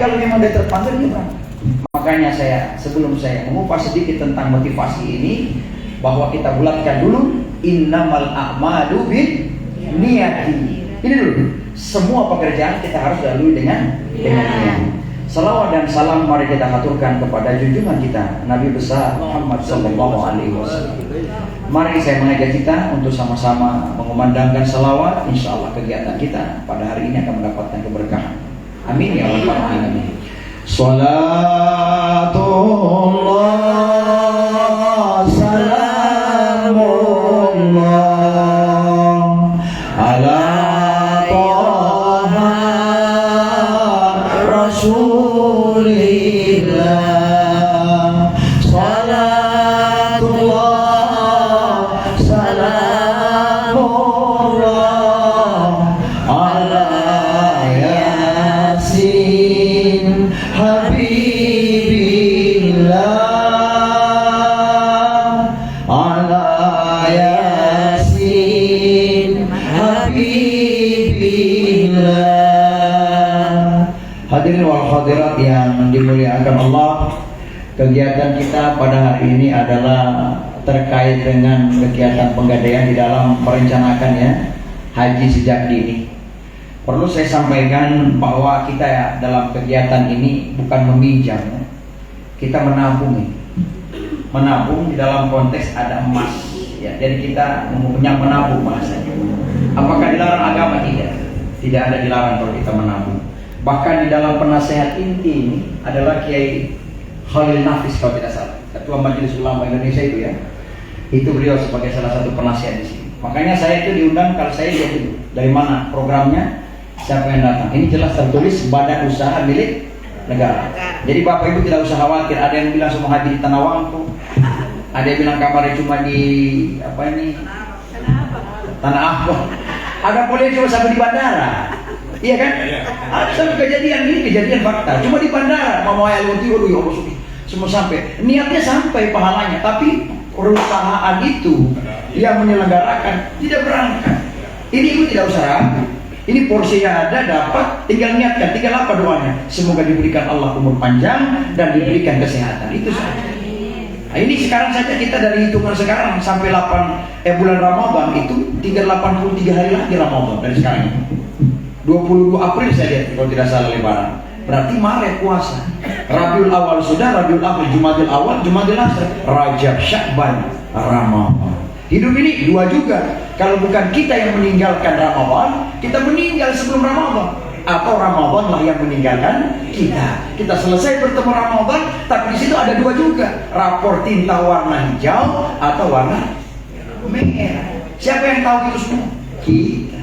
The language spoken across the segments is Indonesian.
kalau memang dia terpanggil gimana? Makanya sebelum saya mengupas sedikit tentang motivasi ini, bahwa kita bulatkan dulu innamal a'malu binniyati. Ini dulu, semua pekerjaan kita harus lalui dengan niat. Salawat dan salam mari kita haturkan kepada junjungan kita Nabi besar Muhammad sallallahu alaihi wasallam. Mari saya mengajak kita untuk sama-sama mengumandangkan salawat. Insyaallah kegiatan kita pada hari ini akan mendapatkan keberkahan. Amin ya rabbal alamin. Salatullah salamullah ala Taha Rasulillah. Salatullah salamullah ala Yasin Habibillah, ala Yasin Habibillah. Hadirin wal hadirat yang dimuliakan Allah, kegiatan kita pada hari ini adalah terkait dengan kegiatan penggadaian di dalam merencanakan ya haji sejak dini. Perlu saya sampaikan bahwa kita dalam kegiatan ini bukan meminjam, kita menabung. Menabung di dalam konteks ada emas ya. Jadi kita punya menabung bahasanya. Apakah dilarang agama? Tidak ada dilarang kalau kita menabung. Bahkan di dalam penasehat inti ini adalah Kiai Khalil Nafis kalau tidak salah, Ketua Majelis Ulama Indonesia itu ya. Itu beliau sebagai salah satu penasihat di sini. Makanya saya itu diundang, kalau saya lihat dulu dari mana programnya, siapa yang datang. Ini jelas tertulis badan usaha milik negara. Jadi Bapak Ibu tidak usah khawatir. Ada yang bilang semua haji di Tanah Wangku, ada yang bilang kamarnya cuma di Tanah Abang. Ada polisi cuma sampai di bandara. Iya kan? Ada sampai kejadian ini, kejadian fakta. Cuma di bandara, mau ayat ya Allah semua sampai. Niatnya sampai pahalanya, tapi perusahaan itu yang menyelenggarakan tidak berangkat. Ini Ibu tidak usah ragu. Ini porsinya ada, dapat, tinggal niatkan, tinggal apa doanya? Semoga diberikan Allah umur panjang dan diberikan kesehatan. Itu saja. Nah, ini sekarang saja kita dari hitungan sekarang sampai bulan Ramadan itu tinggal 83 hari lagi Ramadan dari sekarang. 22 April saya lihat kalau tidak salah lebaran. Berarti Maret puasa. Rabiul Awal sudah, Rabiul Akhir, Jumadil Awal, Jumadil Akhir, Rajab, Syakban, Ramadan. Hidup ini dua juga. Kalau bukan kita yang meninggalkan Ramadan, kita meninggal sebelum Ramadan, atau Ramadan lah yang meninggalkan kita. Kita selesai bertemu Ramadan, tapi di situ ada dua juga. Rapor tinta warna hijau atau warna merah. Siapa yang tahu itu semua? Kita.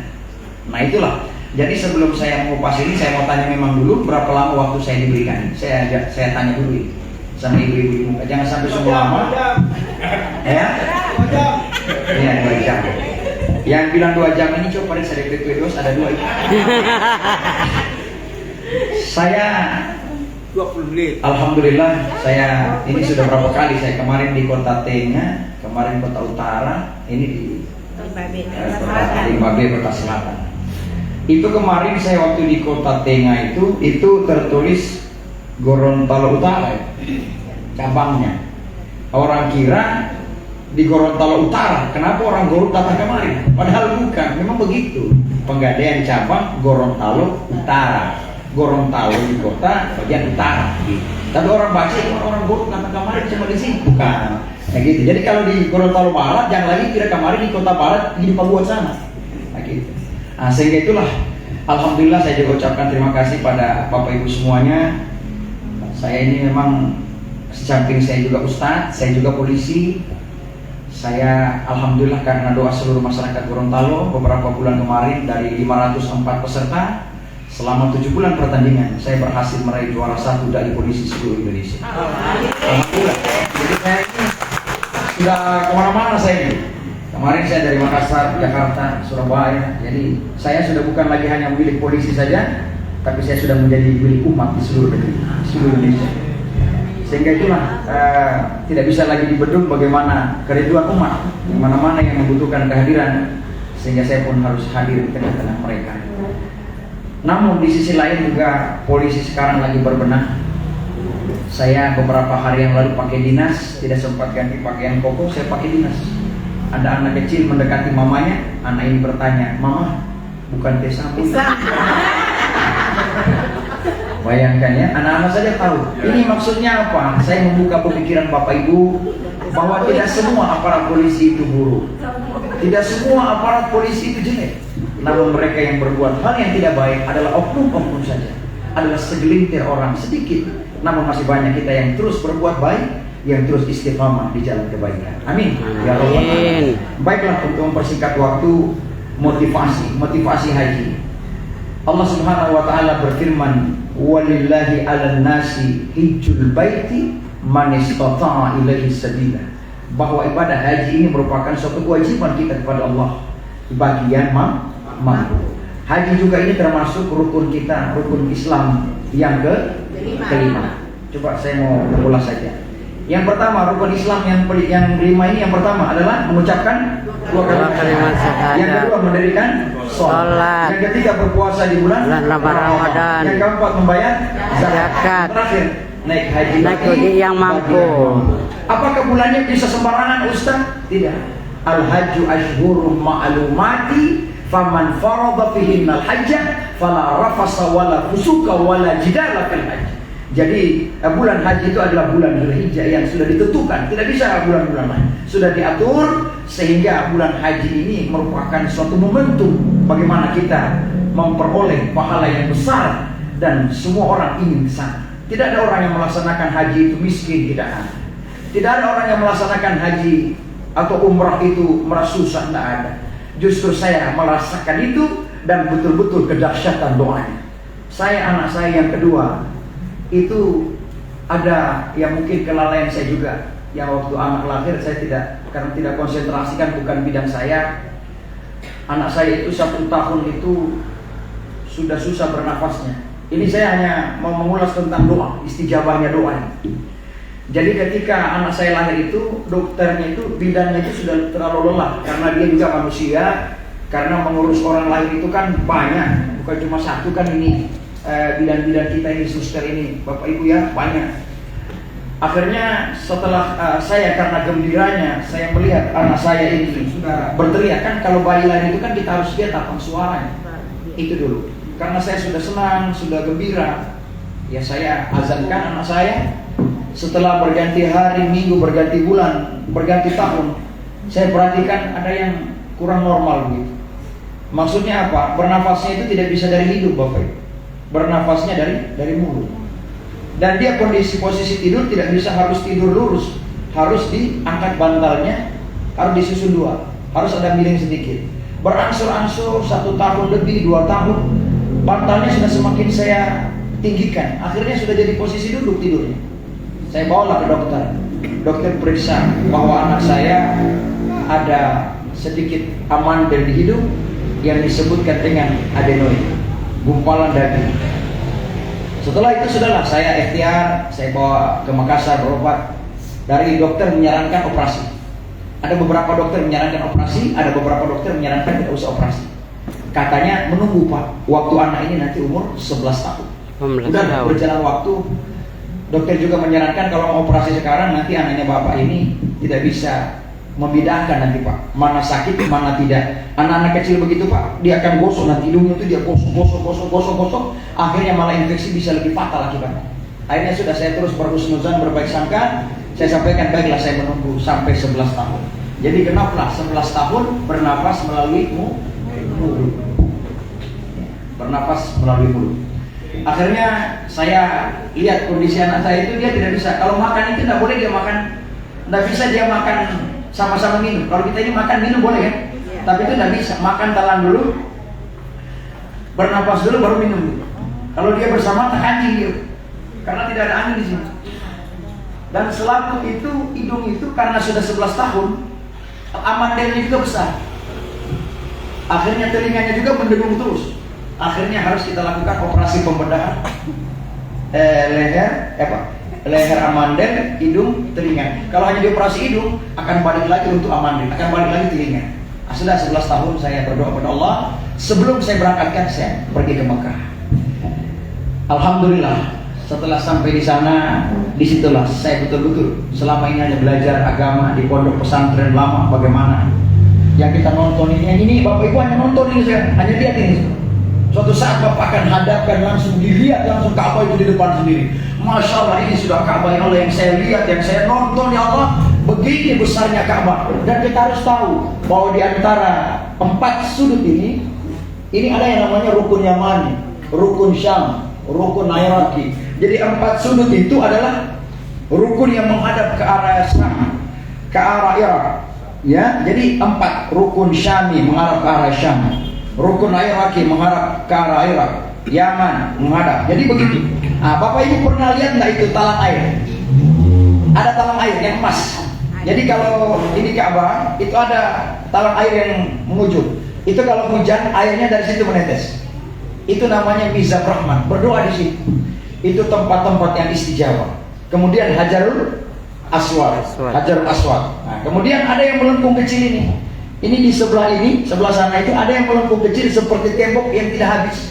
Nah itulah. Jadi sebelum saya mengupas ini, saya mau tanya memang dulu berapa lama waktu saya diberikan. Saya tanya dulu sama ibu-ibu. Jangan sampai semua lama. Ya? 2 jam. Yang bilang 2 jam ini coba pada saya DP dos ada 2 itu. Saya 20 menit. Alhamdulillah saya ini sudah berapa kali saya kemarin di Kota Tengah, kemarin Kota Utara, ini di Babe Kota Selatan. Itu kemarin saya waktu di Kota Tengah itu tertulis Gorontalo Utara cabangnya. Orang kira di Gorontalo Utara, kenapa orang Gorontalo datang kemarin? Padahal bukan, memang begitu. Penggadaian cabang Gorontalo Utara. Gorontalo di kota bagian utara. Tapi orang baca orang Gorontalo datang kemarin cuma di sini, bukan. Nah gitu. Jadi kalau di Gorontalo Barat, jangan lagi kira kemarin di Kota Barat di Papua sana. Nah gitu. Nah, sehingga itulah alhamdulillah saya juga ucapkan terima kasih pada Bapak Ibu semuanya. Saya ini memang sesamping saya juga ustadz, saya juga polisi. Saya alhamdulillah karena doa seluruh masyarakat Gorontalo beberapa bulan kemarin dari 504 peserta selama 7 bulan pertandingan saya berhasil meraih juara 1 dari polisi seluruh Indonesia. Alhamdulillah. Jadi saya ini sudah kemana-mana saya ini. Kemarin saya dari Makassar, Jakarta, Surabaya. Jadi saya sudah bukan lagi hanya milik polisi saja, tapi saya sudah menjadi milik umat di seluruh negeri, seluruh Indonesia. Sehingga itulah tidak bisa lagi dibendung bagaimana keriduan umat, di mana-mana yang membutuhkan kehadiran, sehingga saya pun harus hadir di tengah-tengah mereka. Namun di sisi lain juga polisi sekarang lagi berbenah. Saya beberapa hari yang lalu pakai dinas, tidak sempat ganti pakaian koko, saya pakai dinas. Ada anak kecil mendekati mamanya, anak ini bertanya, "Mama, bukan teh sabun?" Bayangkan ya, anak-anak saja tahu. Ini maksudnya apa? Saya membuka pemikiran Bapak Ibu bahwa tidak semua aparat polisi itu buruk. Tidak semua aparat polisi itu jelek. Namun mereka yang berbuat hal yang tidak baik adalah oknum-oknum saja. Adalah segelintir orang sedikit. Namun masih banyak kita yang terus berbuat baik, yang terus istiqamah di jalan kebaikan. Amin. Ya Allah. Baiklah, untuk mempersingkat waktu, motivasi haji. Allah Subhanahu wa taala berfirman, "Walillahi 'alan nasi hijjul baiti man istata'a ilaihi sabila." Bahwa ibadah haji ini merupakan suatu kewajiban kita kepada Allah bagi yang mampu. Haji juga ini termasuk rukun kita, rukun Islam yang kelima. Coba saya mau mengulas saja. Yang pertama, rukun Islam yang kelima ini, yang pertama adalah mengucapkan dua kalimat syahadat. Yang kedua, mendirikan sholat. Yang ketiga, berpuasa di bulan Ramadan. Yang keempat, membayar zakat. Terakhir, naik haji yang mampu. Apakah bulannya bisa sembarangan, Ustaz? Tidak. Al-hajju ashhurum ma'lumati, faman farada fihinnal hajja fala rafasa wala fusuka wala jidala fil hajj. Jadi bulan haji itu adalah bulan Dzulhijjah yang sudah ditentukan, tidak bisa bulan-bulan lain. Sudah diatur sehingga bulan haji ini merupakan suatu momentum bagaimana kita memperoleh pahala yang besar dan semua orang ingin ke sana. Tidak ada orang yang melaksanakan haji itu miskin, tidak ada. Tidak ada orang yang melaksanakan haji atau umrah itu merasa susah, tidak ada. Justru saya merasakan itu dan betul-betul kedahsyatan doanya. Anak saya yang kedua itu ada yang mungkin kelalaian saya juga. Yang waktu anak lahir saya karena tidak konsentrasikan, bukan bidang saya. Anak saya itu 1 tahun itu sudah susah bernafasnya. Ini saya hanya mau mengulas tentang doa, istijabahnya doa. Jadi ketika anak saya lahir itu, dokternya itu, bidannya itu sudah terlalu lelah karena dia juga manusia. Karena mengurus orang lahir itu kan banyak, bukan cuma satu kan ini. Bidan-bidan kita ini, suster ini, Bapak Ibu ya, banyak. Akhirnya setelah saya karena gembiranya, saya melihat anak saya ini sudah berteriak. Kan kalau bayi lahir itu kan kita harus lihat apa suaranya. Itu dulu. Karena saya sudah senang, sudah gembira, ya saya azankan anak saya. Setelah berganti hari, minggu, berganti bulan, berganti tahun, saya perhatikan ada yang kurang normal begitu. Maksudnya apa? Bernafasnya itu tidak bisa dari hidung, Bapak Ibu. Bernafasnya dari mulut. Dan dia posisi tidur tidak bisa harus tidur lurus, harus diangkat bantalnya, harus disusun 2, harus ada miring sedikit. Berangsur-angsur 1 tahun lebih, 2 tahun, bantalnya sudah semakin saya tinggikan. Akhirnya sudah jadi posisi duduk tidurnya. Saya bawalah ke dokter. Dokter periksa bahwa anak saya ada sedikit amandel di hidung yang disebutkan dengan adenoid, gumpalan daging. Setelah itu sudahlah saya ikhtiar, saya bawa ke Makassar berobat. Dari dokter menyarankan operasi. Ada beberapa dokter menyarankan operasi, ada beberapa dokter menyarankan tidak usah operasi. Katanya menunggu Pak, waktu anak ini nanti umur 11 tahun. Udah berjalan waktu, dokter juga menyarankan kalau mau operasi sekarang nanti anaknya Bapak ini tidak bisa membedakan nanti Pak, mana sakit, mana tidak. Anak-anak kecil begitu Pak, dia akan gosok, nanti hidungnya itu dia gosok, akhirnya malah infeksi bisa lebih fatal akibatnya. Akhirnya sudah saya terus berhusnuzan, berbaik sangka, saya sampaikan baiklah saya menunggu sampai 11 tahun. Jadi genaplah 11 tahun bernafas melalui mulut. Bernafas melalui mulut. Akhirnya saya lihat kondisi anak saya itu dia tidak bisa. Kalau makan itu tidak boleh dia makan, tidak bisa dia makan sama-sama minum. Kalau kita ini makan minum boleh kan? Tapi itu tidak bisa. Makan telan dulu, bernafas dulu baru minum. Kalau dia bersama tak anjing dia, karena tidak ada angin di sini. Dan selaku itu hidung itu karena sudah 11 tahun, amandelnya juga besar. Akhirnya telinganya juga mendengung terus. Akhirnya harus kita lakukan operasi pembedahan leher amandel, hidung, telinga. Kalau hanya dioperasi hidung, akan balik lagi untuk amandel, akan balik lagi telinga. Sudah 11 tahun saya berdoa kepada Allah. Sebelum saya berangkatkan, saya pergi ke Mekah. Alhamdulillah, setelah sampai di sana, disitulah saya betul-betul selama ini hanya belajar agama di pondok pesantren lama. Bagaimana yang kita nonton ini, yang ini Bapak Ibu hanya nonton ini, saya hanya lihat ini. Suatu saat Bapak akan hadapkan, langsung dilihat langsung Ka'bah itu di depan sendiri. Masya Allah, ini sudah Ka'bah ya Allah yang saya lihat, yang saya nonton ya Allah. Begini besarnya Ka'bah. Dan kita harus tahu bahwa di antara 4 sudut ini ada yang namanya rukun Yamani, rukun Syam, rukun Iraqi. Jadi 4 sudut itu adalah rukun yang menghadap ke arah Syam, ke arah Irak. Ya, jadi 4 rukun Syami menghadap ke arah Syam, rukun Iraqi menghadap ke arah Irak, Yaman menghadap. Jadi begitu. Nah, Bapak Ibu pernah lihat nggak itu talang air? Ada talang air yang emas. Jadi kalau ini Ka'bah itu ada talang air yang mengucur. Itu kalau hujan airnya dari situ menetes. Itu namanya Mizab Rahman. Berdoa di situ. Itu tempat-tempat yang istijabah. Kemudian Hajarul Aswad. Hajarul Aswad. Nah, kemudian ada yang melengkung kecil ini. Ini di sebelah ini, sebelah sana itu ada yang melengkung kecil seperti tembok yang tidak habis.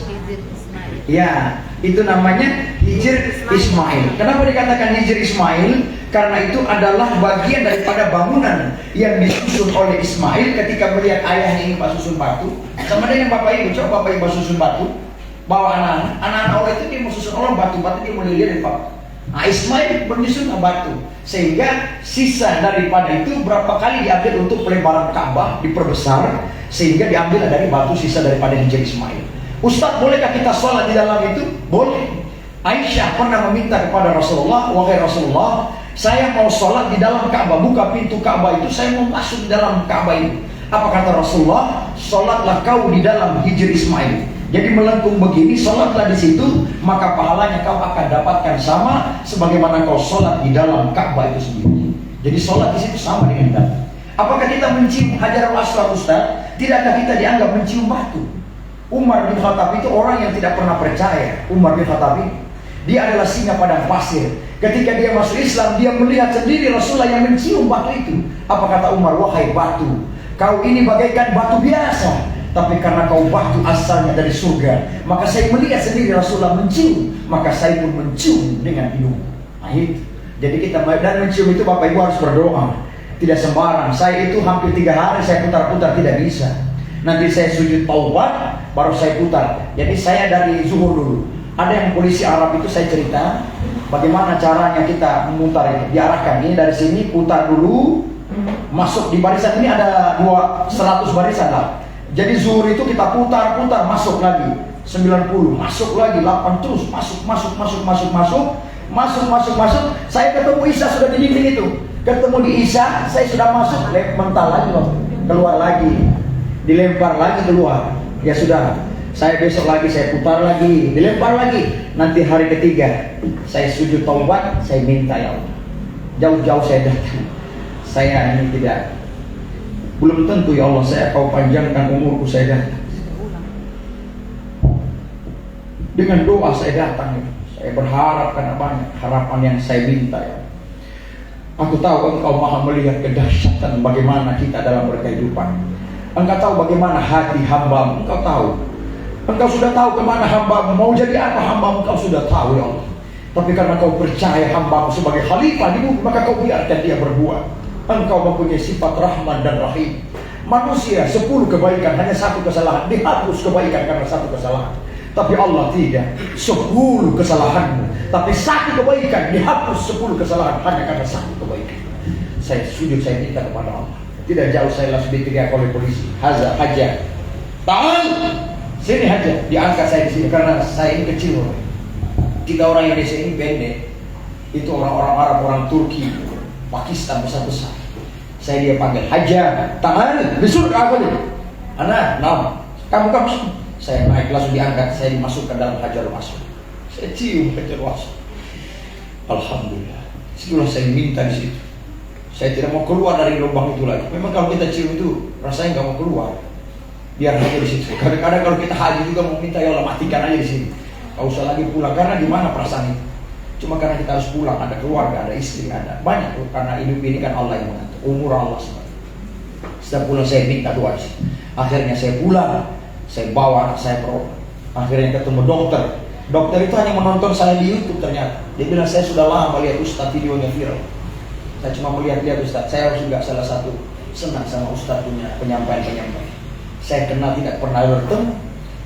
Ya, itu namanya Hijr Ismail. Kenapa dikatakan Hijr Ismail? Karena itu adalah bagian daripada bangunan yang disusun oleh Ismail ketika melihat ayahnya ini susun batu. Sama dengan Bapak Ibu, coba Bapak Ibu susun batu, bawa anak-anak Allah itu dia mau susun orang batu dia mau lihat dari Bapak. Nah, Ismail menyusun batu, sehingga sisa daripada itu berapa kali diambil untuk pelebaran Ka'bah diperbesar, sehingga diambil dari batu sisa daripada Hijr Ismail. Ustaz, bolehkah kita sholat di dalam itu? Boleh. Aisyah pernah meminta kepada Rasulullah, wahai Rasulullah, saya mau sholat di dalam Ka'bah, buka pintu Ka'bah itu, saya mau masuk di dalam Ka'bah itu. Apa kata Rasulullah? Sholatlah kau di dalam Hijr Ismail. Jadi melengkung begini, sholatlah di situ, maka pahalanya kau akan dapatkan sama sebagaimana kau sholat di dalam Ka'bah itu sendiri. Jadi sholat di situ sama dengan kita. Apakah kita mencium Hajarul Aswad, Ustaz? Tidakkah kita dianggap mencium batu? Umar bin Khattab itu orang yang tidak pernah percaya. Umar bin Khattab ini, dia adalah singa padang pasir. Ketika dia masuk Islam, dia melihat sendiri Rasulullah yang mencium batu itu. Apa kata Umar? Wahai batu, kau ini bagaikan batu biasa, tapi karena kau batu asalnya dari surga, maka saya melihat sendiri Rasulullah mencium, maka saya pun mencium dengan hidung. Nah, itu. Jadi kita, dan mencium itu Bapak Ibu harus berdoa, tidak sembarang. Saya itu hampir 3 hari saya putar-putar tidak bisa. Nanti saya sujud taubat, baru saya putar. Jadi saya dari zuhur dulu. Ada yang polisi Arab itu saya cerita bagaimana caranya kita memutar itu. Diarahkan ini dari sini, putar dulu, masuk di barisan ini ada 100 barisan lah. Jadi zuhur itu kita putar-putar, masuk lagi 90, masuk lagi 8 terus, masuk. Saya ketemu Isya sudah di dinding itu. Ketemu di Isya, saya sudah masuk, mental lagi loh, keluar lagi. Dilempar lagi keluar, ya sudah. Saya besok lagi saya putar lagi, dilempar lagi. Nanti hari ketiga saya sujud taubat, saya minta ya Allah. Jauh-jauh saya datang. Saya ini belum tentu ya Allah saya kau panjangkan umurku, saya datang. Dengan doa saya datang. Saya berharap karena banyak harapan yang saya minta ya. Aku tahu Engkau maha melihat kedahsyatan bagaimana kita dalam berkehidupan. Engkau tahu bagaimana hati hamba-Mu, Engkau tahu. Engkau sudah tahu kemana hamba-Mu, mau jadi apa hamba-Mu, Engkau sudah tahu ya Allah. Tapi karena Kau percaya hamba-Mu sebagai khalifah di bumi, maka Kau biarkan dia berbuat. Engkau mempunyai sifat Rahman dan Rahim. Manusia 10 kebaikan, hanya 1 kesalahan, dihapus kebaikan karena 1 kesalahan. Tapi Allah tidak, 10 kesalahanmu, tapi 1 kebaikan, dihapus 10 kesalahan hanya karena 1 kebaikan. Saya sujud, saya minta kepada Allah. Tidak jauh saya langsung diteriak oleh polisi. Hajar, ta'al, sini Hajar. Diangkat saya di sini karena saya ini kecil. 3 orang Indonesia ini pendek. Itu orang-orang Arab, orang Turki, Pakistan besar-besar. Saya dia panggil Hajar, ta'al, besok apa nih? Anak, kamu. Saya naik langsung diangkat. Saya dimasukkan dalam Hajarul Aswad. Saya cium Hajarul Aswad. Alhamdulillah. Setelah saya minta di situ. Saya tidak mau keluar dari lubang itu lagi. Memang kalau kita cium itu rasanya nggak mau keluar. Biar aja di situ. Kadang-kadang kalau kita haji juga mau minta ya Allah matikan aja di sini. Gak usah lagi pulang karena gimana perasaan itu. Cuma karena kita harus pulang, ada keluarga, ada istri, ada banyak tuh. Karena hidup ini kan Allah yang mengatur. Umur Allah SWT. Setelah pulang saya minta doa di sini. Akhirnya saya pulang, saya bawa anak saya berobat. Akhirnya ketemu dokter. Dokter itu hanya menonton saya di YouTube ternyata. Dia bilang saya sudah lama melihat Ustadz videonya viral. Saya cuma melihat Ustadz. Saya juga salah satu senang sama Ustadz punya penyampaian. Saya kenal tidak pernah bertemu.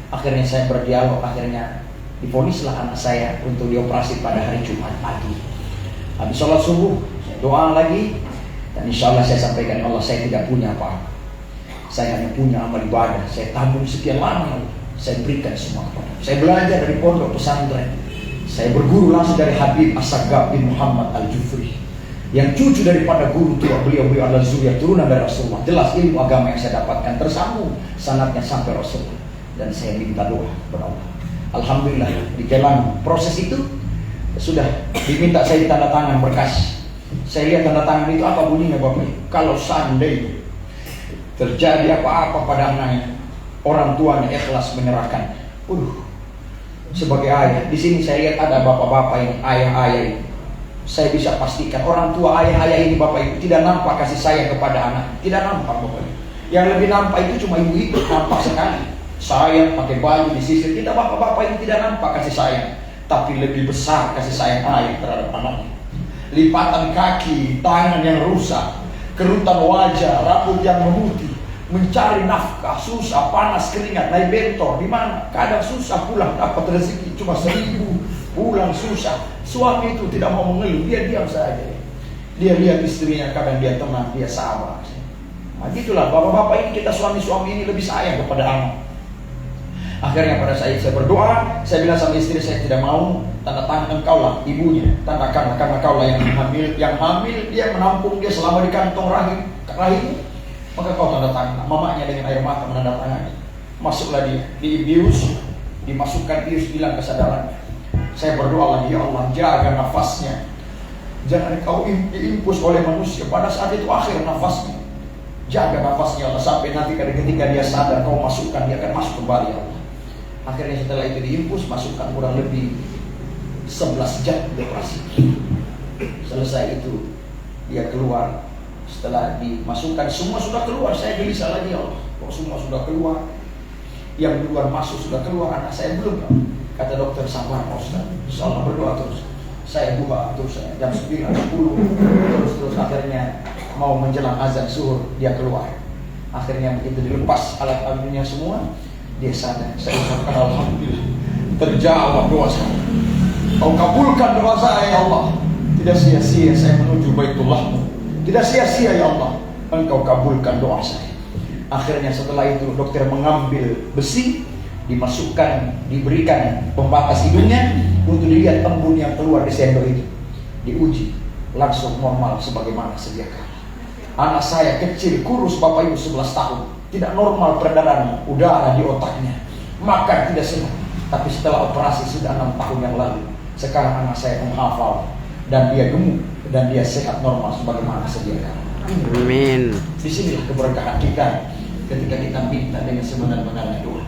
Akhirnya saya berdialog. Akhirnya divonislah anak saya untuk dioperasi pada hari Jumat pagi. Habis sholat subuh, saya doa lagi. Dan insya Allah saya sampaikan, ya Allah, saya tidak punya apa-apa. Saya hanya punya amal ibadah. Saya tabung sekian lama. Saya berikan semua kepada. Saya belajar dari pondok pesantren. Saya berguru langsung dari Habib As-Saggab bin Muhammad Al-Jufri, yang cucu daripada guru tua beliau adalah zuriat turunan dari Rasulullah. Jelas ilmu agama yang saya dapatkan tersambung sanadnya sampai Rasulullah. Dan saya minta doa kepada Allah. Alhamdulillah di dalam proses itu sudah diminta saya ditanda tangan berkas. Saya lihat tanda tangan itu apa bunyinya Bapak? Kalau seandainya terjadi apa-apa pada anaknya, orang tuanya ikhlas menyerahkan. Sebagai ayah, di sini saya lihat ada bapak-bapak yang ayah-ayah ini. Saya bisa pastikan orang tua ayah-ayah ini Bapak Ibu tidak nampak kasih sayang kepada anak. Tidak nampak Bapak Ibu. Yang lebih nampak itu cuma ibu itu, nampak sekali. Sayang pakai baju disisir. Kita bapak-bapak ini tidak nampak kasih sayang, tapi lebih besar kasih sayang ayah terhadap anaknya. Lipatan kaki, tangan yang rusak, kerutan wajah, rambut yang memutih. Mencari nafkah, susah, panas, keringat, naik bentor, di mana? Kadang susah pulang, dapat rezeki cuma 1.000, pulang susah. Suami itu tidak mau mengeluh, dia diam saja. Dia lihat istrinya, kadang dia tenang, dia sabar. Nah gitulah, bapak-bapak ini, kita suami-suami ini lebih sayang kepada anak. Akhirnya pada saat saya berdoa, saya bilang sama istri saya, tidak mau, tanda tangan engkau lah, ibunya, tandakanlah, karena kau lah yang hamil, dia menampung dia selama di kantong rahim. Maka kau tanda tangan. Mamanya dengan air mata menandatangani. Masuklah dia, dibius, dimasukkan bius, hilang kesadarannya. Saya berdoa lagi, ya Allah, jaga nafasnya. Jangan kau diimpus oleh manusia pada saat itu akhir nafasnya. Jaga nafasnya Allah sampai nanti ketika dia sadar kau masukkan, dia akan masuk kembali ya Allah. Akhirnya setelah itu diimpus, masukkan kurang lebih 11 jam operasi. Selesai itu dia keluar. Setelah dimasukkan semua sudah keluar, saya gelisah lagi, ya Allah, kok semua sudah keluar, yang duluan masuk sudah keluar, anak saya belum. Kata dokter, sabar Pak Ustaz, insya Allah berdoa terus. Saya doa terus, jam 9, 10 terus akhirnya mau menjelang azan zuhur dia keluar. Akhirnya begitu dilepas alat alatnya semua, dia sadar. Saya ucapkan alhamdulillah, terjawab doa saya. Kau kabulkan doa saya ya Allah. Tidak sia-sia saya menuju Baitullah-Mu. Tidak sia-sia ya Allah, engkau kabulkan doa saya. Akhirnya setelah itu dokter mengambil besi, dimasukkan, diberikan pembatas hidungnya untuk dilihat embun yang keluar di sendok itu. Diuji, langsung normal sebagaimana sedia kala. Anak saya kecil, kurus Bapak Ibu 11 tahun, tidak normal peredaran udara di otaknya, makan tidak sehat. Tapi setelah operasi sudah 6 tahun yang lalu, sekarang anak saya menghafal dan dia gemuk dan dia sehat normal sebagaimana sedia kala. Amin. Disinilah keberkahan kita ketika kita minta dengan sebenar-benarnya doa.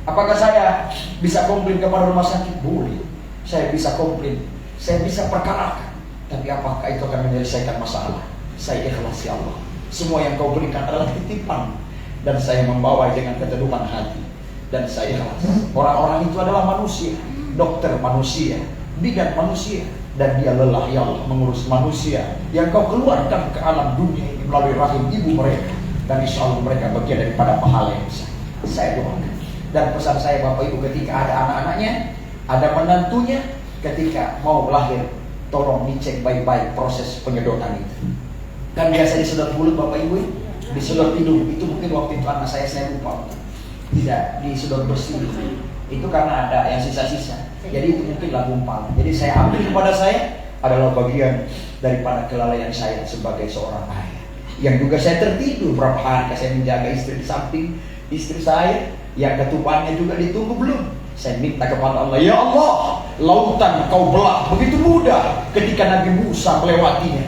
Apakah saya bisa komplain kepada rumah sakit? Boleh. Saya bisa komplain, saya bisa perkarakan. Tapi apakah itu akan menyelesaikan masalah? Saya ikhlas ya Allah. Semua yang kau berikan adalah titipan, dan saya membawa dengan keteduhan hati. Dan saya ikhlas. Orang-orang itu adalah manusia, dokter manusia, bidan manusia, dan dia lelah ya Allah mengurus manusia yang kau keluarkan ke alam dunia ini melalui rahim ibu mereka, dan insya Allah mereka bagian daripada pahala yang besar. Saya doakan. Dan pesan saya Bapak Ibu, ketika ada anak-anaknya, ada menantunya, ketika mau lahir, tolong dicek baik-baik proses penyedotan itu. Kan biasa disedot mulut Bapak Ibu, disedot hidung. Itu mungkin waktu itu anak saya lupa, tidak disedot bersih. Itu karena ada yang sisa-sisa. Jadi itu mungkinlah gumpalan. Jadi saya ambil kepada saya adalah bagian daripada kelalaian saya sebagai seorang ayah. Yang juga saya tertidur berapa hari saya menjaga istri di samping istri saya, yang ketubannya juga ditunggu belum. Saya minta kepada Allah, ya Allah, lautan kau belah begitu mudah ketika Nabi Musa melewatinya.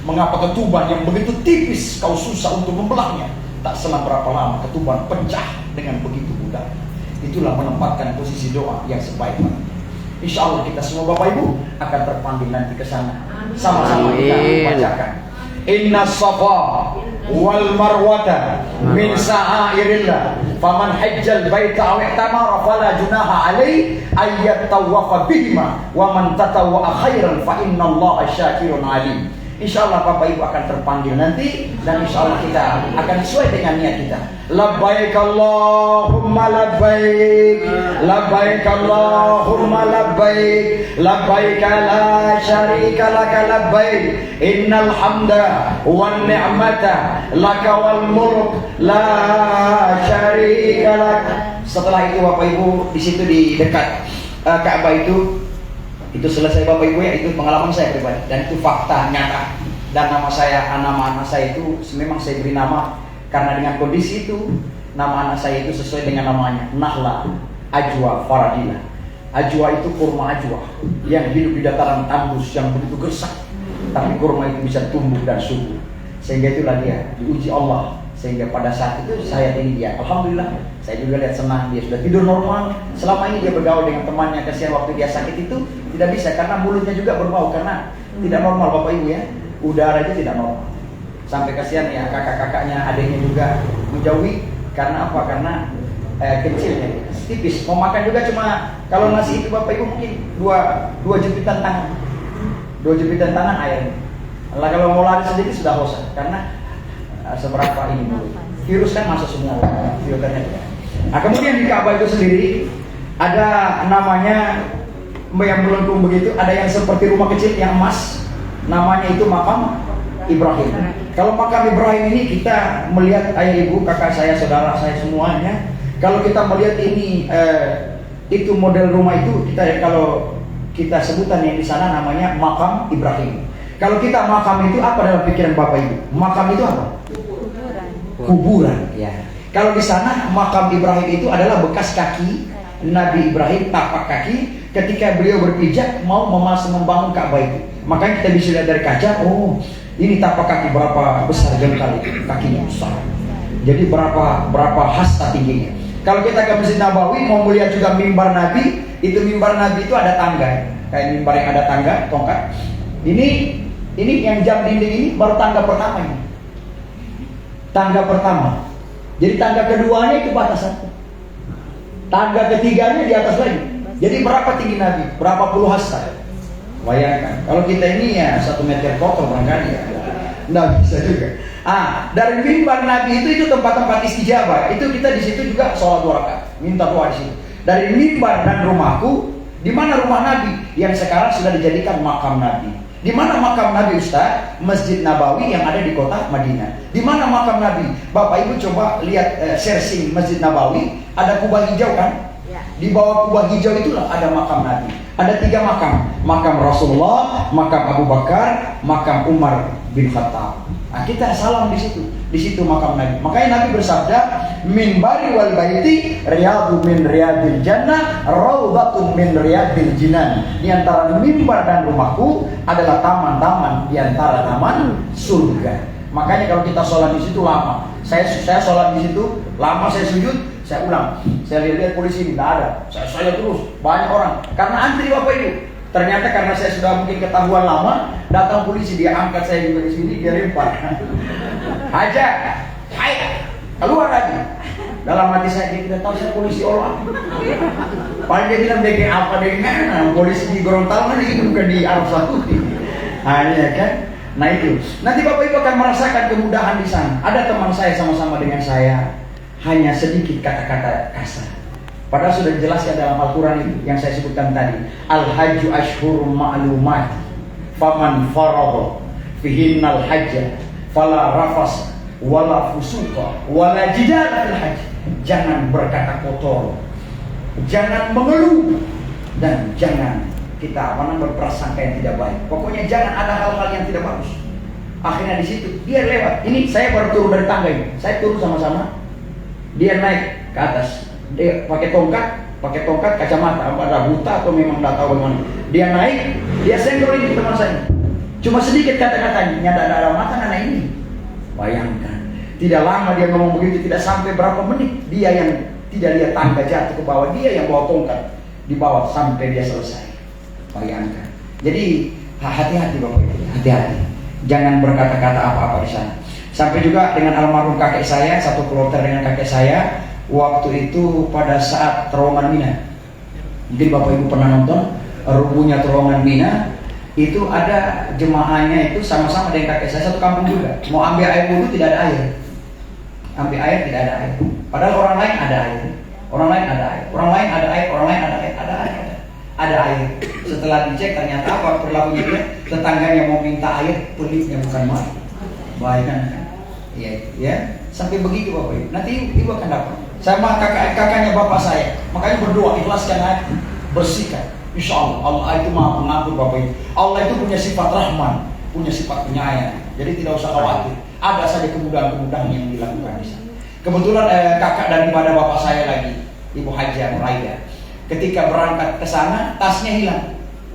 Mengapa ketuban yang begitu tipis kau susah untuk membelahnya? Tak selang berapa lama ketuban pecah dengan begitu mudah. Itulah menempatkan posisi doa yang sebaik-baiknya. Insya Allah kita semua Bapak Ibu akan terpanggil nanti ke sana. Sama-sama kita bacakan. Inna safa wal marwata min sa'airillah faman hajjal baita aw i'tamara fala junaha alaihi ay yatawafa bihima wa man tatawwa khairan fa innallaha syakirun alim. Insyaallah Bapak Ibu akan terpanggil nanti, dan insyaallah kita akan sesuai dengan niat kita. Labbaik Allahumma labbaik, labbaik Allahumma labbaik, labbaik la syarika laka labbaik, innal hamda wan ni'mata laka wal mulk la syarika lak. Setelah itu Bapak Ibu, di situ di dekat Ka'bah itu selesai Bapak Ibu ya, itu pengalaman saya pribadi dan itu fakta nyata. Dan nama anak saya itu memang saya beri nama karena dengan kondisi itu nama anak saya itu sesuai dengan namanya, Nahla Ajwa Faradila. Ajwa itu kurma ajwa yang hidup di dataran tandus yang begitu gersang, tapi kurma itu bisa tumbuh dan subur, sehingga itulah dia diuji Allah. Sehingga pada saat itu saya ini dia, alhamdulillah, saya juga lihat senang, dia sudah tidur normal. Selama ini dia bergaul dengan temannya, kasihan waktu dia sakit itu tidak bisa karena mulutnya juga berbau karena tidak normal Bapak Ibu ya, udara itu tidak normal. Sampai kasihan ya kakak-kakaknya, adiknya juga menjauhi karena apa? Karena kecilnya, tipis. Mau makan juga cuma kalau nasi itu Bapak Ibu mungkin dua jepitan tangan, air. Lah kalau mau lari sedikit sudah bosan karena seberapa ini virus kan masuk semua filternya juga. Nah kemudian di Ka'bah itu sendiri ada namanya yang melengkung begitu, ada yang seperti rumah kecil yang emas, namanya itu makam Ibrahim. Kalau makam Ibrahim ini kita melihat ayah ibu, kakak saya, saudara saya semuanya, kalau kita melihat ini itu model rumah itu kalau kita sebutan yang di sana namanya makam Ibrahim. Kalau kita makam itu apa dalam pikiran Bapak Ibu? Makam itu apa? Kuburan ya. Kalau di sana makam Ibrahim itu adalah bekas kaki Nabi Ibrahim, tapak kaki ketika beliau berpijak mau membangun Ka'bah itu. Makanya kita bisa lihat dari kaca, oh ini tapak kaki berapa besar jengkal itu, kakinya besar. Jadi berapa hasta tingginya. Kalau kita ke Masjid Nabawi mau melihat juga mimbar Nabi, itu mimbar Nabi itu ada tangga, kayak mimbar yang ada tangga, tongkat. Ini yang jam dinding ini baru tangga pertama ini. Tangga pertama. Jadi tangga keduanya itu batasan. Tangga ketiganya di atas lagi. Jadi berapa tinggi Nabi? Berapa puluh hasta? Bayangkan. Kalau kita ini ya 1 meter kotor barangkali ya. Nggak bisa juga. Dari mimbar Nabi itu tempat-tempat istijabah. Itu kita di situ juga sholat 2 rakaat, minta doa di situ. Dari mimbar dan rumahku, di mana rumah Nabi yang sekarang sudah dijadikan makam Nabi. Di mana makam Nabi Ustaz? Masjid Nabawi yang ada di kota Madinah. Di mana makam Nabi? Bapak Ibu coba lihat searching Masjid Nabawi, ada kubah hijau kan? Ya. Di bawah kubah hijau itulah ada makam Nabi. Ada 3 makam, makam Rasulullah, makam Abu Bakar, makam Umar bin Khattab. Nah, kita salam di situ makam Nabi. Makanya Nabi bersabda, "Minbari wal baiti riyadu min riyadil jannah, raudhatun min riyadil jinan." Di antara mimbar dan rumahku adalah taman-taman di antara taman surga. Makanya kalau kita sholat di situ lama. Saya sholat di situ lama, saya sujud, saya ulang. Saya lihat polisi ini tidak ada. Saya terus banyak orang karena antri Bapak Ibu. Ternyata karena saya sudah mungkin ketahuan lama, datang polisi, dia angkat saya juga di sini, dia lempar. Aja, saya keluar lagi. Dalam hati saya, dia tidak tahu saya polisi orang. Paling dia bilang dia apa dengan polisi di Gorontalo kan itu bukan di Arab Saudi. Ya kan? Nah itu. Nanti Bapak Ibu akan merasakan kemudahan di sana. Ada teman saya sama-sama dengan saya, hanya sedikit kata-kata kasar. Padahal sudah dijelaskan dalam Al-Quran itu yang saya sebutkan tadi. Al-hajju ashhurum ma'lumat, faman farada fihinnal hajja fala rafas wala fusuqa wala jidala fil hajj. Jangan berkata kotor, jangan mengeluh, dan jangan kita berprasangka yang tidak baik. Pokoknya jangan ada hal-hal yang tidak bagus. Akhirnya di situ dia lewat. Ini saya baru turun dari tangga ini. Saya turun sama-sama. Dia naik ke atas. Dia pakai tongkat, kacamata, ada buta atau memang tidak tahu bagaimana. Dia naik, dia senggol ini teman saya. Cuma sedikit kata-katanya, nyada ada mata anak ini. Bayangkan, tidak lama dia ngomong begitu, tidak sampai berapa menit. Dia yang tidak lihat tangga jatuh ke bawah, dia yang bawa tongkat di bawah sampai dia selesai. Bayangkan. Jadi hati-hati Bapak Ibu, hati-hati. Jangan berkata-kata apa-apa di sana. Sampai juga dengan almarhum kakek saya, satu kloter dengan kakek saya, waktu itu pada saat terowongan Mina. Mungkin Bapak Ibu pernah nonton rubuhnya terowongan Mina. Itu ada jemaahnya itu sama-sama dengan kakek saya, satu kampung juga. Mau ambil air wudhu tidak ada air. Ambil air tidak ada air. Padahal orang lain ada air. Orang lain ada air. Orang lain ada air. Orang lain ada air. Ada air. Ada air. Setelah dicek ternyata apa perilakunya dia? Tetangganya mau minta air, pelitnya bukan mati. Baik kan? Iya, ya. Sampai begitu Bapak Ibu. Nanti Ibu akan dapat. Sama kakaknya bapak saya. Makanya berdoa, ikhlaskan hati, bersihkan. Insya Allah, Allah itu maha pengampun Bapak Ibu. Allah itu punya sifat rahman, punya sifat penyayang. Jadi tidak usah khawatir. Ada saja kemudahan-kemudahan yang dilakukan di sana. Kebetulan kakak daripada bapak saya lagi, Ibu Haja Muraida. Ketika berangkat ke sana, tasnya hilang.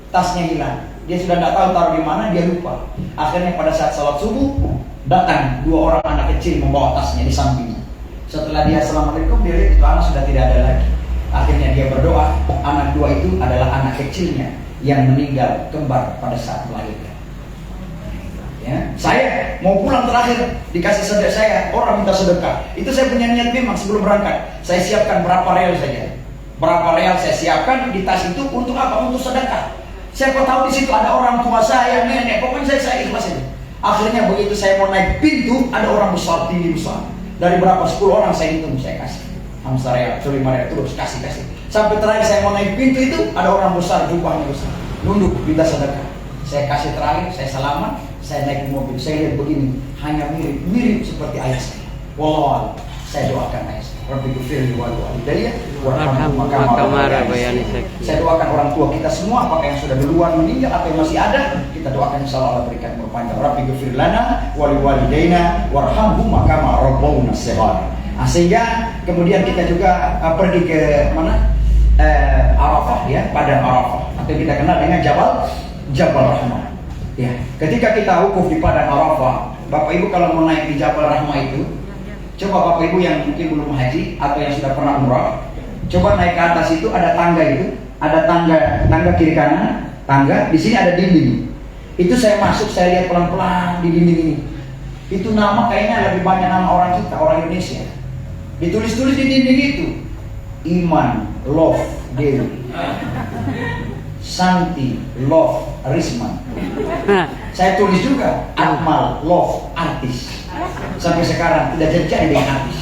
Tasnya hilang. Dia sudah tidak tahu taruh di mana, dia lupa. Akhirnya pada saat salat subuh, datang dua orang anak kecil membawa tasnya di sampingnya. Setelah dia assalamualaikum, dia lihat itu anak sudah tidak ada lagi. Akhirnya dia berdoa, anak dua itu adalah anak kecilnya yang meninggal kembar pada saat melahirkan. Ya, saya mau pulang terakhir dikasih sedekah saya, orang minta sedekah. Itu saya punya niat memang sebelum berangkat. Saya siapkan berapa real saja. Berapa real saya siapkan di tas itu untuk apa? Untuk sedekah. Siapa tahu di situ ada orang tua saya, nenek, pokoknya saya ikhlas ini. Akhirnya begitu saya mau naik pintu, ada orang besar, tinggi besar. Dari berapa 10 orang saya hitung, saya kasih. Hamsa real, 5 real, terus kasih. Sampai terakhir saya mau naik pintu itu, ada orang besar, jubahnya besar. Nunduk, minta sedekah. Saya kasih terakhir, saya selamat, saya naik mobil. Saya lihat begini, hanya mirip seperti ayah saya. Wallah, saya doakan ayah saya. Rabbi ghfirli wa walidayya warhamhuma kama rabbayani shaghira. Saya doakan orang tua kita semua, apakah yang sudah duluan meninggal atau yang masih ada, kita doakan insyaallah Allah berikan umur panjang. Rabbi ghfir lana wa liwalidayna warhamhuma kama rabbawna shaghira. Sehingga kemudian kita juga pergi ke mana? Arafah ya, padang Arafah atau kita kenal dengan Jabal Rahmah. Ya, ketika kita wukuf di padang Arafah, Bapak Ibu kalau mau naik di Jabal Rahmah itu, coba Bapak Ibu yang mungkin belum haji atau yang sudah pernah umrah, coba naik ke atas itu ada tangga itu, ada tangga kiri kanan, tangga, di sini ada dinding. Itu saya masuk, saya lihat pelan-pelan di dinding ini. Itu nama kayaknya lebih banyak nama orang kita, orang Indonesia. Ditulis-tulis di dinding itu. Iman, Love, Dewi. Santi, Love, Risman. Saya tulis juga Akmal, Love, Artis. Sampai sekarang tidak jadi dengan artis.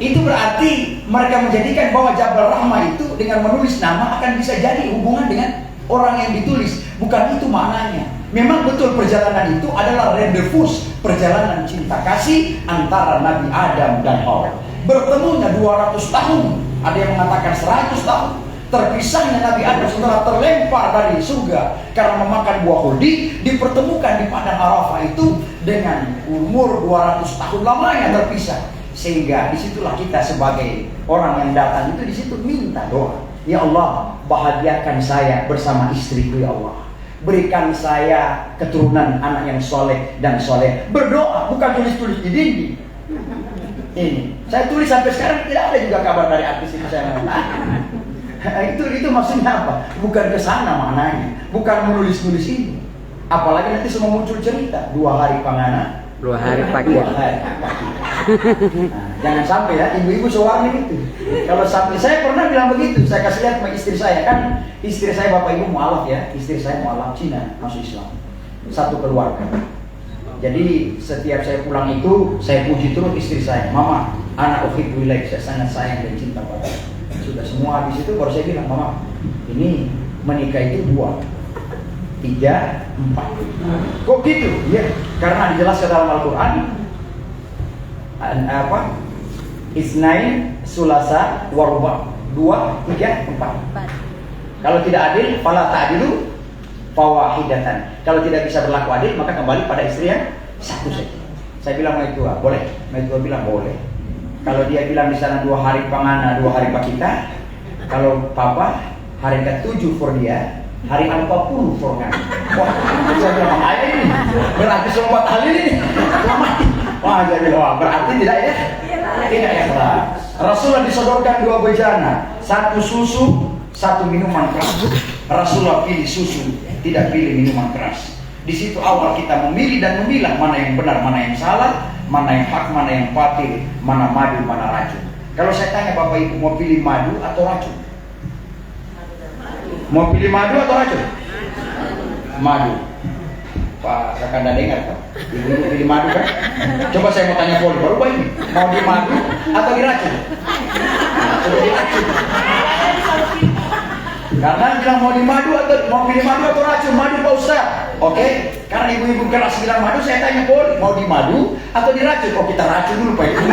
Itu berarti mereka menjadikan bahwa Jabal Rahmah itu dengan menulis nama akan bisa jadi hubungan dengan orang yang ditulis. Bukan itu maknanya. Memang betul perjalanan itu adalah rendezvous, perjalanan cinta kasih antara Nabi Adam dan Hawa. Bertemunya 200 tahun, ada yang mengatakan 100 tahun. Terpisahnya Nabi Adam setelah terlempar dari surga karena memakan buah khuldi, dipertemukan di padang Arafah itu dengan umur 200 tahun lamanya terpisah. Sehingga disitulah kita sebagai orang yang datang itu di situ minta doa. Ya Allah, bahagiakan saya bersama istriku ya Allah. Berikan saya keturunan anak yang soleh dan soleh. Berdoa, bukan tulis-tulis di dinding. Ini, saya tulis sampai sekarang tidak ada juga kabar dari artis itu saya itu maksudnya apa? Bukan ke sana maknanya, bukan menulis-nulis ini. Apalagi nanti semua muncul cerita 2 hari pangana, 2 hari pagi. 2 hari pagi. Nah, jangan sampai ya ibu-ibu sewarni itu. Kalau sampai saya pernah bilang begitu, saya kasih lihat sama istri saya kan, istri saya Bapak Ibu mualaf ya, istri saya mualaf Cina masuk Islam, satu keluarga. Jadi setiap saya pulang itu saya puji terus istri saya, Mama, anak uhibbu ilaik, saya sangat sayang dan cinta padamu. Sudah semua habis itu baru saya bilang, Mama, ini menikah itu 2, 3, 4. Kok gitu? Ya, karena dijelaskan dalam Al-Quran apa? Isnain, sulasa, waruba. 2, 3, 4. Kalau tidak adil, fala ta'dilu fawahidatan. Kalau tidak bisa berlaku adil, maka kembali pada istri yang satu saja. Saya bilang Maitua, boleh? Maitua bilang boleh. Kalau dia bilang di sana 2 hari pangana, 2 hari pakita. Kalau papa hari ke-7 for dia, hari 40 for kami. Wah, saya bilang ayah ini berarti selama hal ini. Wah, jadi wah berarti tidak ya? Tidak ya. Rasulullah disodorkan 2 bejana, 1 susu, 1 minuman keras. Rasulullah pilih susu, tidak pilih minuman keras. Di situ awal kita memilih dan memilah mana yang benar, mana yang salah, mana yang hak, mana yang batil, mana madu, mana racun. Kalau saya tanya Bapak Ibu, mau pilih madu atau racun? Mau pilih madu atau racun? Madu. Pak Kakanda dengar kan? Ibu pilih madu kan? Coba saya mau tanya Poli, baru ini mau di madu atau di racun? Coba di racun. Karena bilang mau di madu atau mau pilih madu atau racun? Madu Pak Ustaz. Oke? Karena ibu-ibu keras bilang madu, saya tanya Poli, mau di madu atau di racun? Oh, kita racun dulu Pak Ibu.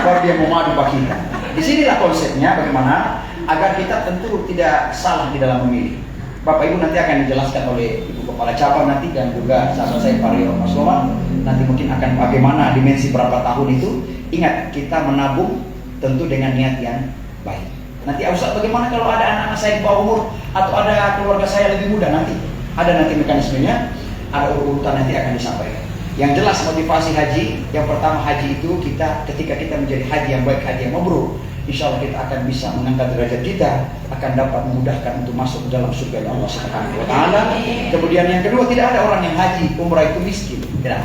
Baru dia mau madu Pak kita. Disinilah konsepnya bagaimana agar kita tentu tidak salah di dalam memilih. Bapak Ibu nanti akan dijelaskan oleh Ibu Kepala Cabang nanti dan juga sahabat saya Pak Rio Mas Loman. Nanti mungkin akan bagaimana dimensi berapa tahun itu. Ingat, kita menabung tentu dengan niat yang baik. Nanti Ustaz, bagaimana kalau ada anak-anak saya di bawah umur atau ada keluarga saya lebih muda? Nanti ada mekanismenya, ada urutan nanti akan disampaikan. Yang jelas motivasi haji, yang pertama haji itu kita ketika kita menjadi haji yang baik, haji yang mabrur, insya Allah kita akan bisa mengangkat derajat kita, akan dapat memudahkan untuk masuk ke dalam surga Allah Subhanahu wa taala. Kemudian yang kedua, tidak ada orang yang haji umrah itu miskin, tidak.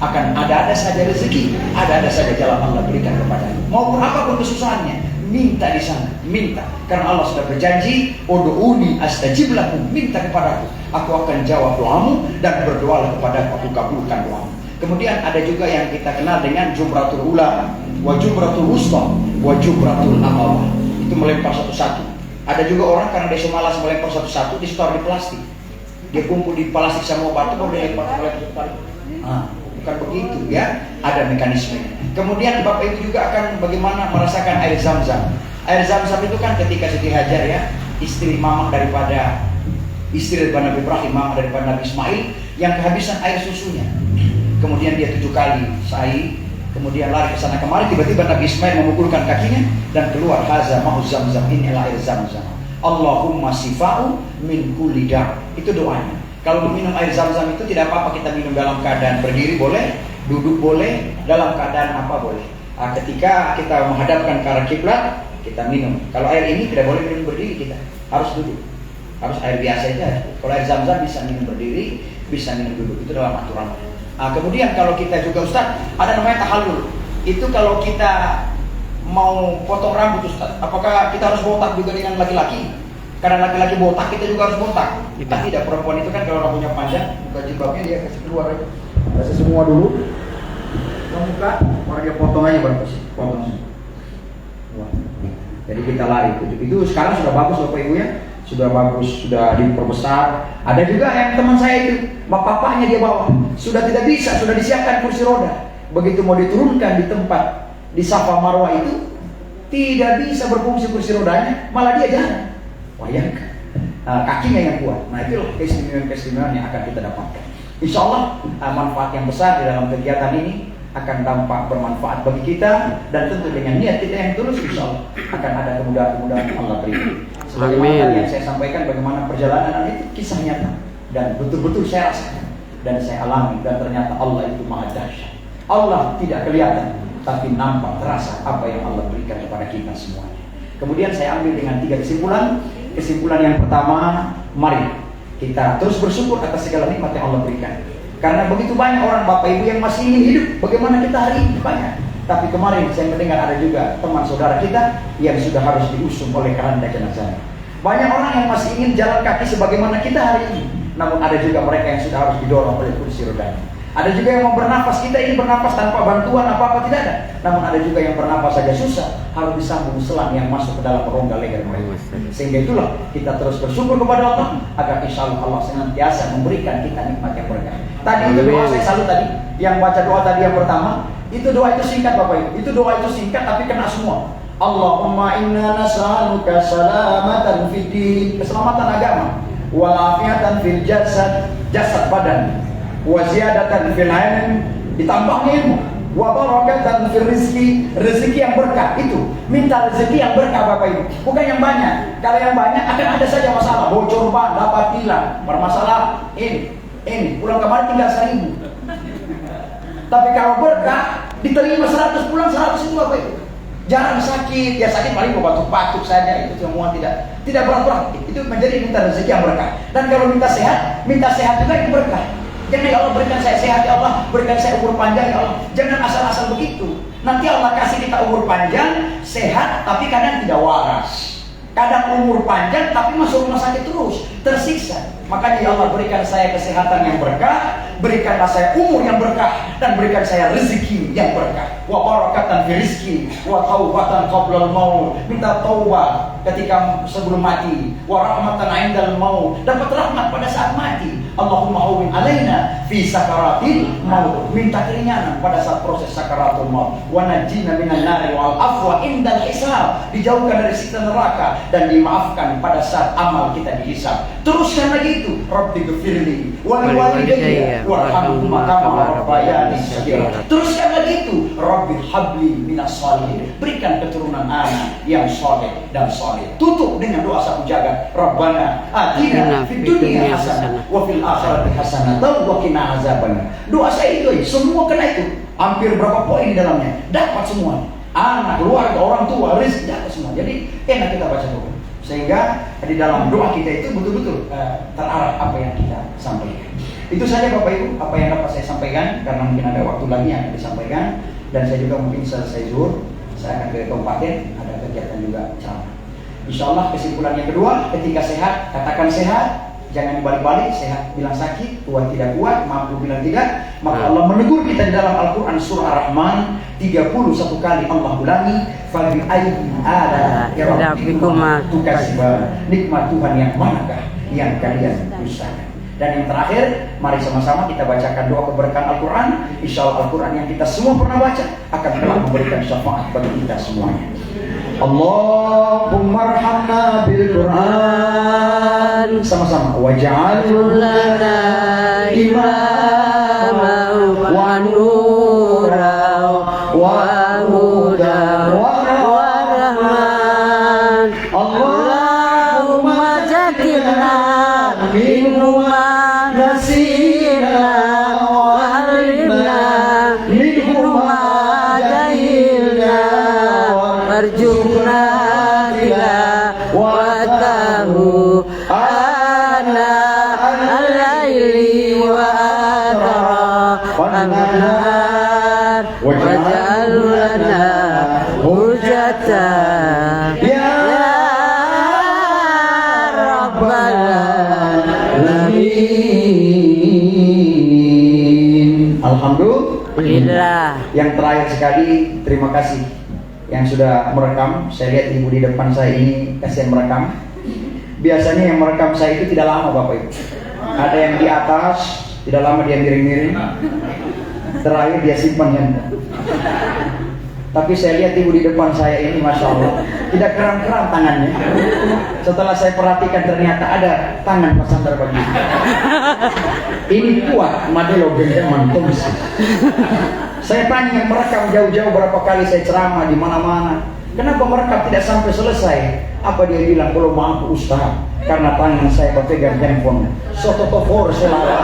Akan ada saja rezeki, ada saja jalan Allah berikan kepadanya. Maupun apapun kesusahannya, minta di sana, minta. Karena Allah sudah berjanji, "Ud'uni astajib lakum," minta kepadaku, aku akan jawab doamu, dan berdoalah kepadaku, aku kabulkan doamu. Kemudian ada juga yang kita kenal dengan Jumratul Ula, wa Jumratul Wusta, wa Jumratul Aqabah. Itu melempar satu-satu. Ada juga orang karena dia malas melempar satu-satu, dia taruh di plastik. Dia kumpul di plastik sama batu, baru dia lempar. Bukan begitu ya, ada mekanisme. Kemudian Bapak Ibu juga akan bagaimana merasakan air Zam-Zam. Air Zam-Zam itu kan ketika Siti Hajar ya, istri mamah daripada Nabi Ibrahim, mamah daripada Nabi Ismail, yang kehabisan air susunya. Kemudian dia 7 kali sa'i, kemudian lari ke sana kemari, tiba-tiba Nabi Ismail memukulkan kakinya dan keluar haza ma'u Zam-Zam, inilah air Zam-Zam. Allahumma sifa'u min kulli da'. Itu doanya. Kalau minum air Zam-Zam itu tidak apa-apa kita minum dalam keadaan berdiri boleh, duduk boleh, dalam keadaan apa boleh. Ketika kita menghadapkan ke arah kiblat, kita minum. Kalau air ini tidak boleh minum berdiri, kita harus duduk. Harus air biasa aja. Kalau air Zam-Zam bisa minum berdiri, bisa minum duduk. Itu dalam aturan. Kemudian kalau kita juga Ustaz, ada namanya tahallul. Itu kalau kita mau potong rambut Ustaz, apakah kita harus botak juga dengan laki-laki? Karena laki-laki botak, kita juga harus botak. Tidak, perempuan itu kan kalau rambutnya panjang, buka jilbabnya dia kasih keluar aja. Kasih semua dulu. Muka, orang dia potong aja baru kasih. Potong. Jadi kita lari. Itu sekarang sudah bagus Bapak Ibu ya. Sudah bagus, sudah diperbesar. Ada juga yang teman saya itu, bapaknya dia bawa. Sudah tidak bisa, sudah disiapkan kursi roda. Begitu mau diturunkan di tempat di Safa Marwah itu, tidak bisa berfungsi kursi rodanya, malah dia jalan. Bayangkan, kakinya yang kuat. Nah itu keistimewaan yang akan kita dapatkan. Insya Allah manfaat yang besar di dalam kegiatan ini akan dampak bermanfaat bagi kita, dan tentu dengan niat kita yang tulus, insya Allah akan ada kemudahan-kemudahan Allah beri. Sebagaimana yang saya sampaikan, bagaimana perjalanan itu kisah nyata dan betul-betul saya rasakan dan saya alami, dan ternyata Allah itu maha dahsyat. Allah tidak kelihatan, tapi nampak terasa apa yang Allah berikan kepada kita semuanya. Kemudian saya ambil dengan 3 kesimpulan. Kesimpulan yang pertama, mari kita terus bersyukur atas segala nikmat yang Allah berikan. Karena begitu banyak orang Bapak Ibu yang masih ingin hidup, bagaimana kita hari ini? Banyak. Tapi kemarin saya mendengar ada juga teman saudara kita yang sudah harus diusung oleh keranda jenazah. Banyak orang yang masih ingin jalan kaki sebagaimana kita hari ini. Namun ada juga mereka yang sudah harus didorong oleh kursi roda. Ada juga yang mau bernafas, kita ingin bernafas tanpa bantuan apa-apa, tidak ada. Namun ada juga yang bernafas saja susah, harus disambung selang yang masuk ke dalam rongga leher mereka. Sehingga itulah kita terus bersyukur kepada Allah, agar insya Allah senantiasa memberikan kita nikmat yang berkah. Tadi itu doa saya selalu tadi, yang baca doa tadi yang pertama, itu doa itu singkat Bapak Ibu. Itu doa itu singkat tapi kena semua. Allahumma inna nas'aluka salamatan fid din, keselamatan agama, walafiatan fil jasad badan, wa ziyadatan fil ilm, ditambahnya ilmu, wa barakatan fil rizki, rezeki yang berkah. Itu minta rezeki yang berkah Bapak Ibu, bukan yang banyak. Kalau yang banyak akan ada saja masalah, bocor ban, dapat hilang, bermasalah ini pulang kemarin tinggal 1.000. Tapi kalau berkah diterima 100, pulang 100 itu Bapak Ibu. Jarang sakit, ya sakit paling batuk-batuk saja, itu semua tidak berat-berat. Itu menjadi minta rezeki yang berkah. Dan kalau minta sehat juga yang berkah. Jangan ya Allah berikan saya sehat ya Allah, berikan saya umur panjang ya Allah. Jangan asal-asal begitu. Nanti Allah kasih kita umur panjang, sehat, tapi kadang tidak waras. Kadang umur panjang tapi masuk rumah sakit terus, tersiksa. Makanya ya Allah berikan saya kesehatan yang berkah, berikanlah saya umur yang berkah, dan berikan saya rezeki yang berkah. Wa barakatan fi rizki, wa taubatan qablal maut. Minta taubat ketika sebelum mati, wa rahmatan indal maut. Dapat rahmat pada saat mati. Allahumma hawwin alaina fi sakaratil maut. Minta keringanan pada saat proses sakaratul maut. Wa najjina minan nari wal afwa indal hisab. Dijauhkan dari siksa neraka dan dimaafkan pada saat amal kita dihisab. Teruskan lagi itu, Rabbi ghfirli wa liwalidayya warhamhuma kama rabbayani shaghira. Teruskan lagi itu, Rabbi habli minas shalihin. Berikan keturunan anak yang saleh dan saleh. Tutup dengan doa satu jagat, Rabbana atina fid dunya hasanah wa fil akhirati hasanah wa qina azabannar. Doa saya itu semua kena itu. Hampir berapa poin di dalamnya? Dapat semua. Anak, keluarga, orang tua, rezeki, dapat semua. Jadi enak kita baca doa. Sehingga di dalam doa kita itu betul-betul terarah apa yang kita sampaikan. Itu saja Bapak Ibu apa yang dapat saya sampaikan, karena mungkin ada waktu lagi yang akan disampaikan, dan saya juga mungkin selesai zuhur saya akan ke kabupaten, ada kegiatan juga ceramah. Insyaallah kesimpulan yang kedua, ketika sehat katakan sehat, jangan dibalik-balik. Sehat bilang sakit, kuat tidak kuat, mampu bilang tidak. Maka Allah menegur kita di dalam Al-Quran surah Ar-Rahman 31 kali Allah ulangi, fabi ayyi ala rabbikuma tukadziban. Nikmat Tuhan yang manakah yang kalian dustakan. Dan yang terakhir, mari sama-sama kita bacakan doa keberkahan Al-Quran. Insyaallah Al-Quran yang kita semua pernah baca akan telah memberikan syafaat bagi kita semuanya. Allahumma arhamna bil Quran. Sama-sama. Waj'alhu lana imaman wa nuran wa hudan wa rahman. Allahumma jadilna minhu ma nasina wa alimna minhu ma jahilna warjuna tilawatahu ana al-laili wa an-nahar waj'al lana hujjatan ya rabbal alamin. Alhamdulillah. Yang terakhir sekali, terima kasih yang sudah merekam. Saya lihat ibu di depan saya ini kasihan merekam. Biasanya yang merekam saya itu tidak lama Bapak Ibu. Ada yang di atas, tidak lama dia miring-miring, terakhir dia simpan handphone. Tapi saya lihat ibu di depan saya ini, Masya Allah, tidak keram-keram tangannya. Setelah saya perhatikan ternyata ada tangan Pak Sandar bagi. Ini kuat, madelo gendeman komisi. Saya tanya yang merekam jauh-jauh berapa kali saya ceramah di mana-mana. Kenapa merekam tidak sampai selesai? Apa dia bilang? Belum mampu Ustaz, karena tangan saya berpegang handphone. Sototofor selalu.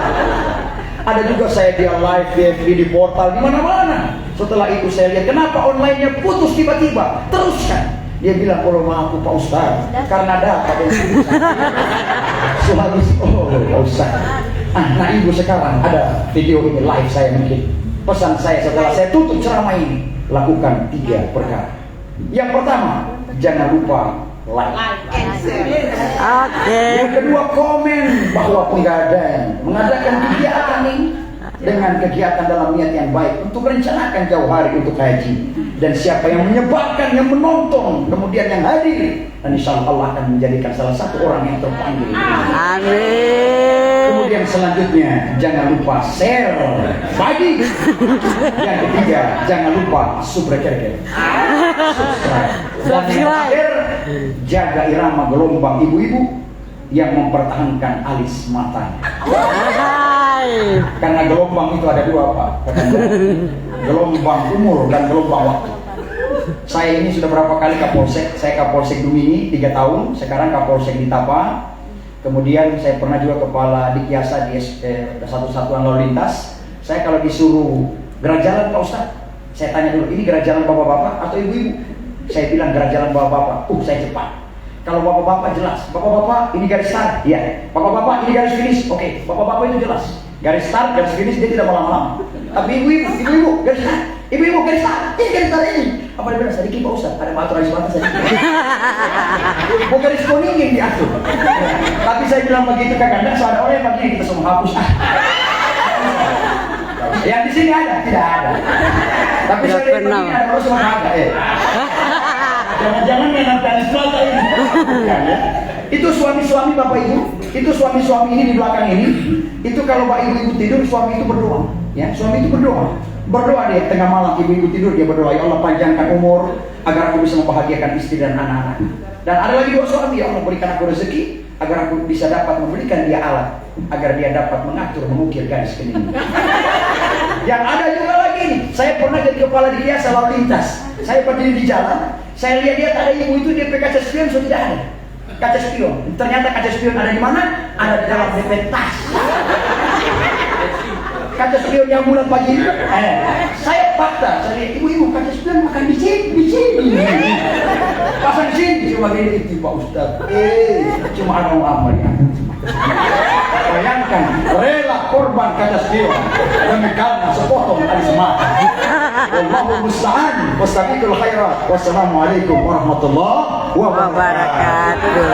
Ada juga saya dia live di FB, di portal, di mana-mana. Setelah itu saya lihat kenapa online-nya putus tiba-tiba. Teruskan. Dia bilang kalau mampu Pak Ustaz, karena data dan Suhabis. Oh Pak Ustaz. Nah ibu sekarang ada video ini live saya mungkin. Pesan saya setelah saya tutup ceramah ini, lakukan 3 perkara. Yang pertama, jangan lupa like. Yang kedua, komen bahwa penggadaian mengadakan kegiatan ini dengan kegiatan dalam niat yang baik untuk rencanakan jauh hari untuk haji. Dan siapa yang menyebarkan, yang menonton, kemudian yang hadir, dan insya Allah akan menjadikan salah satu orang yang terpanggil. Amin. Kemudian selanjutnya, jangan lupa share, bagi. Yang ketiga, jangan lupa subscribe. Dan yang terakhir, jaga irama gelombang ibu-ibu yang mempertahankan alis matanya. Karena gelombang itu ada 2 Pak. Gelombang umur dan gelombang waktu. Saya ini sudah berapa kali Kapolsek. Saya Kapolsek Dumini 3 tahun. Sekarang Kapolsek di Tapa. Kemudian saya pernah juga kepala Dikyasa di satu satuan lalu lintas. Saya kalau disuruh gerak jalan Pak Ustaz, saya tanya dulu, ini gerak jalan bapak-bapak atau ibu-ibu? Saya bilang gerak jalan bapak-bapak. Saya cepat. Kalau bapak-bapak jelas, bapak-bapak ini garis start, ya. Bapak-bapak ini garis finish, oke. Bapak-bapak itu jelas. Garis start, garis finish dia tidak mau lama-lama. Tapi ibu-ibu, garis start, ini garis start ini. Apa dia bilang? Sedikit Pak Ustaz, ada peraturan di batas sedikit. Mau garis kuning yang diatur. Tapi saya bilang begitu kadang-kadang so ada orang yang begini kita semua hapus. Yang di sini ada, tidak ada. Tapi saya lihat begini ada orang semua ada. Jangan-jangan yang nanti ada selata ini. Itu suami-suami Bapak Ibu, itu suami-suami ini di belakang ini. Itu kalau Bapak Ibu tidur, suami itu berdoa. Ya, suami itu berdoa. Berdoa dia tengah malam ibu-ibu tidur dia berdoa, ya Allah panjangkan umur agar aku bisa membahagiakan istri dan anak-anak. Dan ada lagi dua suami, ya Allah berikan aku rezeki agar aku bisa dapat memberikan dia alat agar dia dapat mengatur mengukir garis kening. Yang ada juga lagi nih, saya pernah jadi kepala dinas lalu lintas. Saya berdiri di jalan, saya lihat ada ibu itu dia pakai kaca spion, sudah tidak ada. Kaca spion. Ternyata kaca spion ada di mana? Ada di dalam dempet tas. Kaca spion yang bulan pagi itu, saya fakta, saya lihat ibu-ibu kaca spion makan di sini. Pasang di sini cuma gini itu Pak Ustaz. Cuma ada amal ya. Bayangkan rela korban kaca spion demi karena sepotong tali semata. Wallahu musta'an. Wastabiqul khairat. Wassalamualaikum warahmatullahi wabarakatuh.